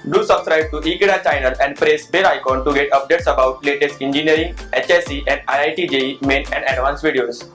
Do subscribe to Ekeeda channel and press bell icon to get updates about latest engineering, HSC and IIT JEE main and advanced videos.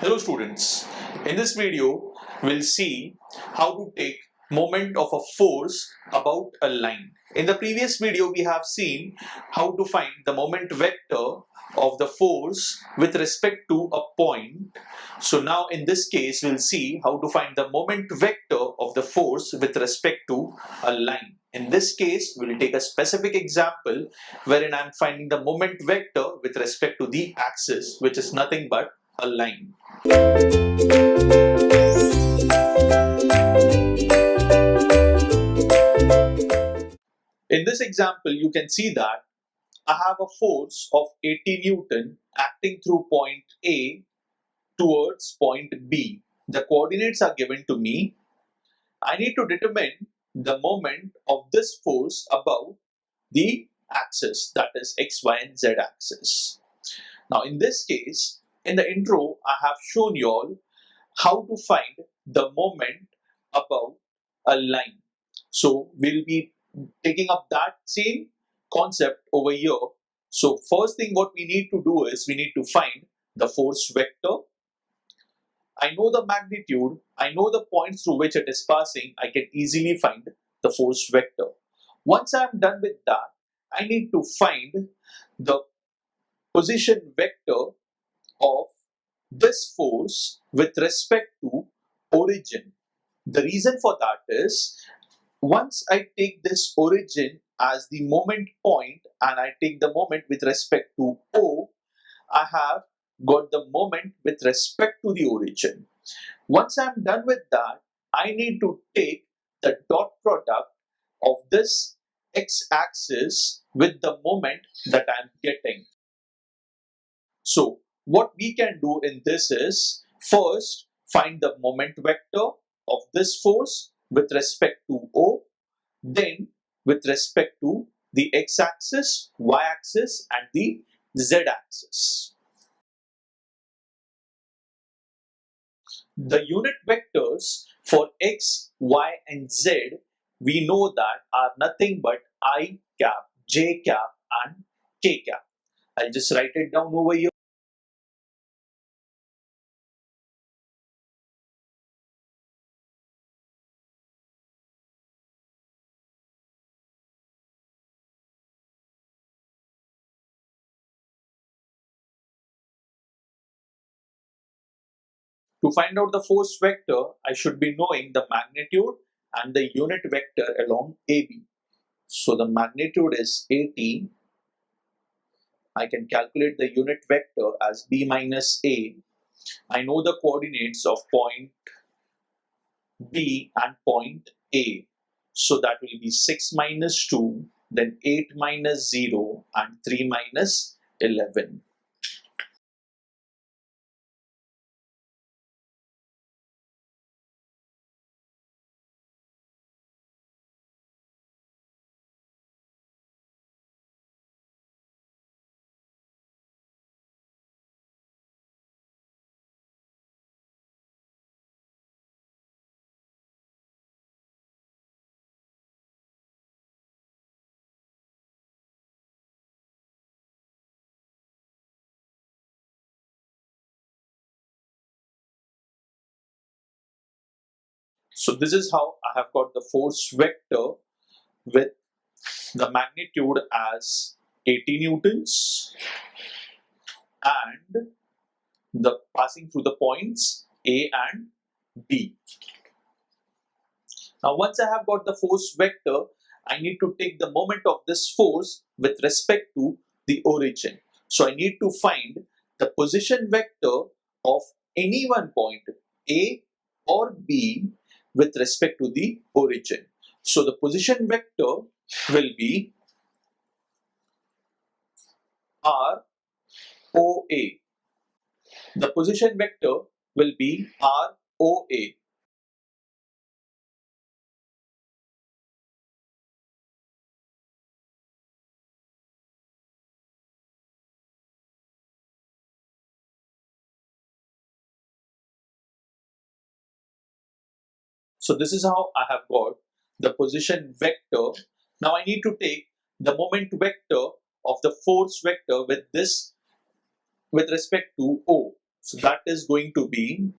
Hello students, in this video we'll see how to take moment of a force about a line. In the previous video we have seen how to find the moment vector of the force with respect to a point. So now in this case we'll see how to find the moment vector of the force with respect to a line. In this case we'll take a specific example wherein I'm finding the moment vector with respect to the axis, which is nothing but a line. In this example, you can see that I have a force of 80 Newton acting through point A towards point B. The coordinates are given to me. I need to determine the moment of this force about the axis, that is X, Y and Z axis. Now in this case, in the intro, I have shown you all how to find the moment about a line. So we'll be taking up that same concept over here. So first thing what we need to do is we need to find the force vector. I know the magnitude, I know the points through which it is passing, I can easily find the force vector. Once I'm done with that, I need to find the position vector of this force with respect to origin. The reason for that is once I take this origin as the moment point and I take the moment with respect to O, I have got the moment with respect to the origin. Once I'm done with that, I need to take the dot product of this x-axis with the moment that I'm getting. So what we can do in this is first find the moment vector of this force with respect to O, then with respect to the x-axis, y-axis and the z-axis. The unit vectors for x, y and z we know that are nothing but I cap, j cap and k cap. I'll just write it down over here. To find out the force vector, I should be knowing the magnitude and the unit vector along AB. So the magnitude is 80. I can calculate the unit vector as B minus A. I know the coordinates of point B and point A. So that will be 6 minus 2, then 8 minus 0 and 3 minus 11. So this is how I have got the force vector with the magnitude as 80 newtons and the passing through the points A and B. Now once I have got the force vector, I need to take the moment of this force with respect to the origin. So I need to find the position vector of any one point A or B with respect to the origin. So the position vector will be ROA. The position vector will be ROA. So this is how I have got the position vector Now I need to take the moment vector of the force vector with respect to O. So that is going to be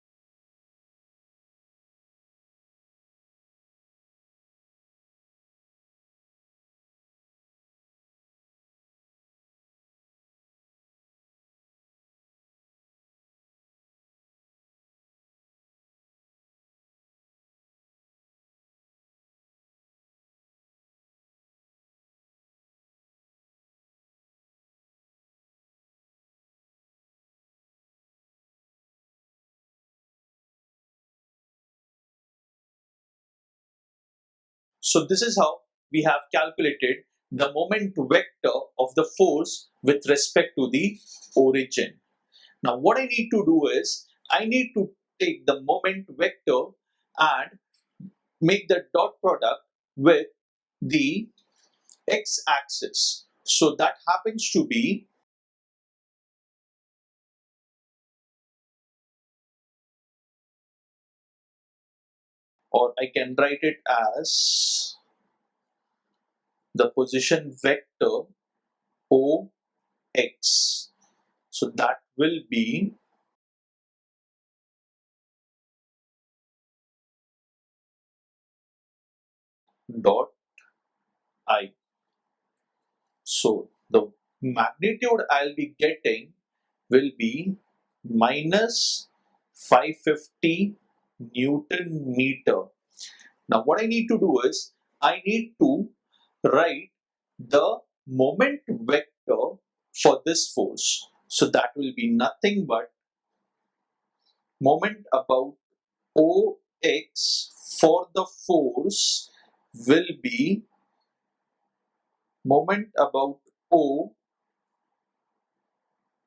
so this is how we have calculated the moment vector of the force with respect to the origin. Now what I need to do is I need to take the moment vector and make the dot product with the x-axis. So that happens to be, or I can write it as the position vector OX. So that will be dot I. So the magnitude I'll be getting will be minus 550 Newton meter. Now what I need to do is I need to write the moment vector for this force. So that will be nothing but moment about OX for the force will be moment about O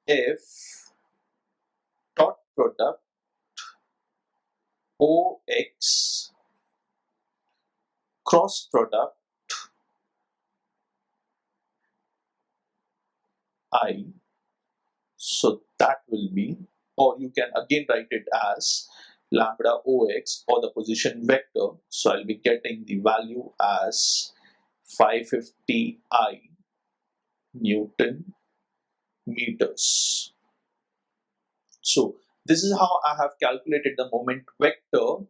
F dot product OX cross product I. So that will be, or you can again write it as lambda OX or the position vector. So I'll be getting the value as 550 I Newton meters. So this is how I have calculated the moment vector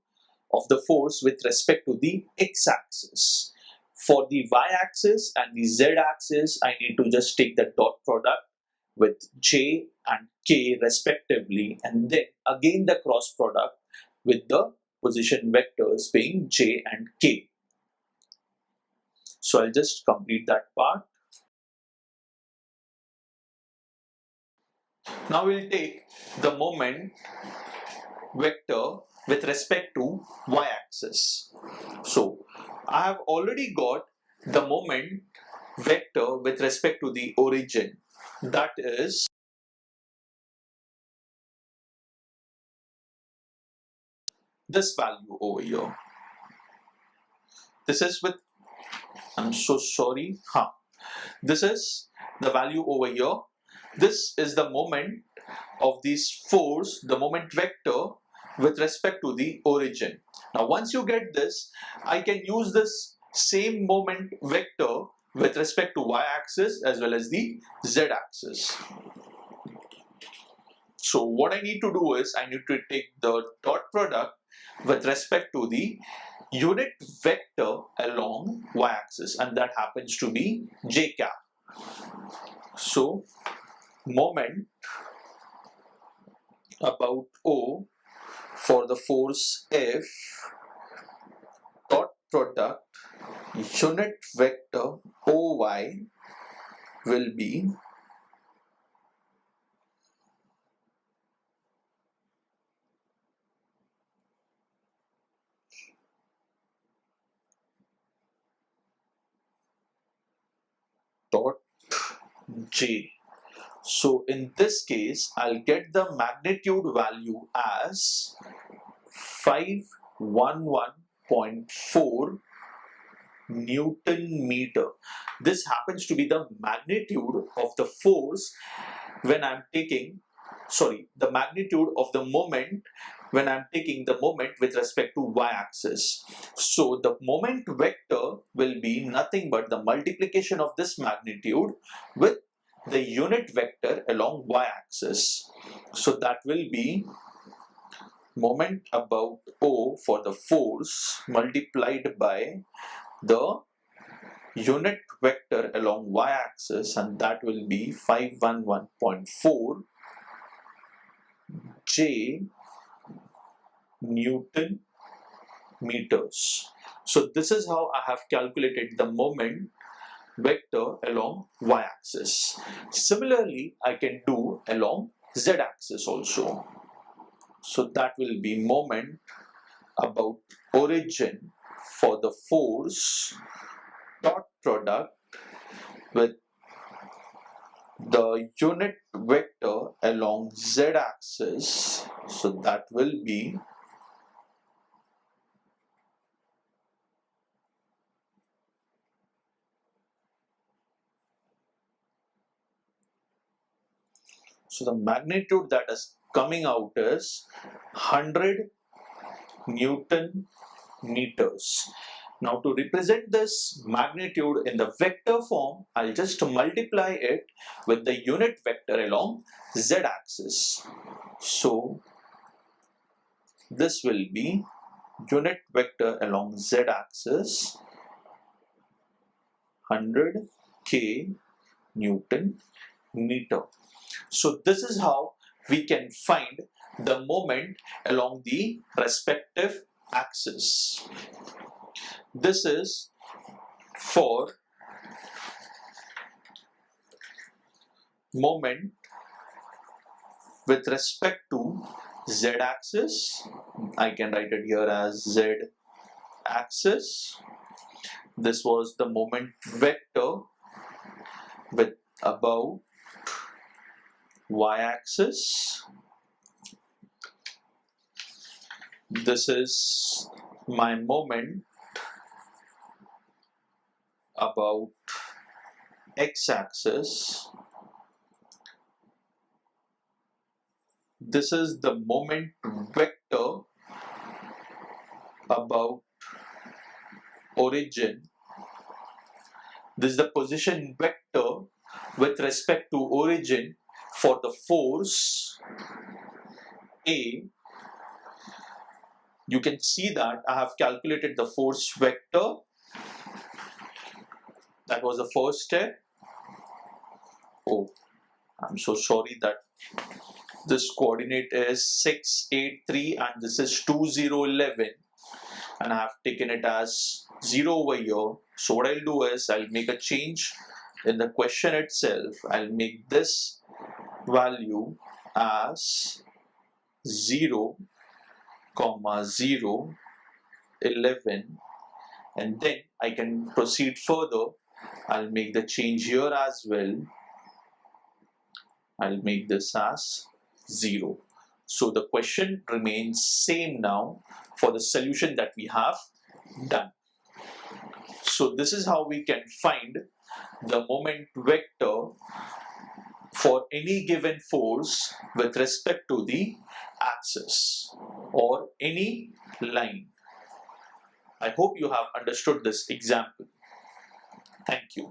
of the force with respect to the x-axis. For the y-axis and the z-axis, I need to just take the dot product with j and k respectively, and then again the cross product with the position vectors being j and k. So I'll just complete that part. Now we'll take the moment vector with respect to y-axis. So I have already got the moment vector with respect to the origin, that is this value over here. This is with, I'm so sorry, this is the value over here. This is the moment of this force, the moment vector with respect to the origin. Now once you get this, I can use this same moment vector with respect to y-axis as well as the z-axis. So what I need to do is I need to take the dot product with respect to the unit vector along y-axis, and that happens to be j cap. So moment about O for the force F dot product unit vector OY will be dot J. So in this case, I'll get the magnitude value as 511.4 Newton meter. This happens to be the magnitude of the force when I'm taking, the magnitude of the moment when I'm taking the moment with respect to y-axis. So the moment vector will be nothing but the multiplication of this magnitude with the unit vector along y-axis. So that will be moment about O for the force multiplied by the unit vector along y-axis, and that will be 511.4 J Newton meters. So this is how I have calculated the moment vector along y-axis. Similarly, I can do along z-axis also. So that will be moment about origin for the force dot product with the unit vector along z-axis. So that will be the magnitude that is coming out is 100 Newton meters. Now to represent this magnitude in the vector form, I'll just multiply it with the unit vector along z-axis. So this will be unit vector along z-axis 100 K Newton meter. So this is how we can find the moment along the respective axis. This is for moment with respect to z-axis. I can write it here as z-axis. This was the moment vector with about y-axis. This is my moment about x-axis. This is the moment vector about origin. This is the position vector with respect to origin for the force A. You can see that I have calculated the force vector. That was the first step. Oh, I'm so sorry that this coordinate is 683 and this is 2011, and I have taken it as 0 over here. So what I'll do is I'll make a change in the question itself. I'll make this value as 0, 0, 11, and then I can proceed further. I'll make the change here as well. I'll make this as 0. So the question remains same now for the solution that we have done. So this is how we can find the moment vector for any given force with respect to the axis or any line. I hope you have understood this example. Thank you.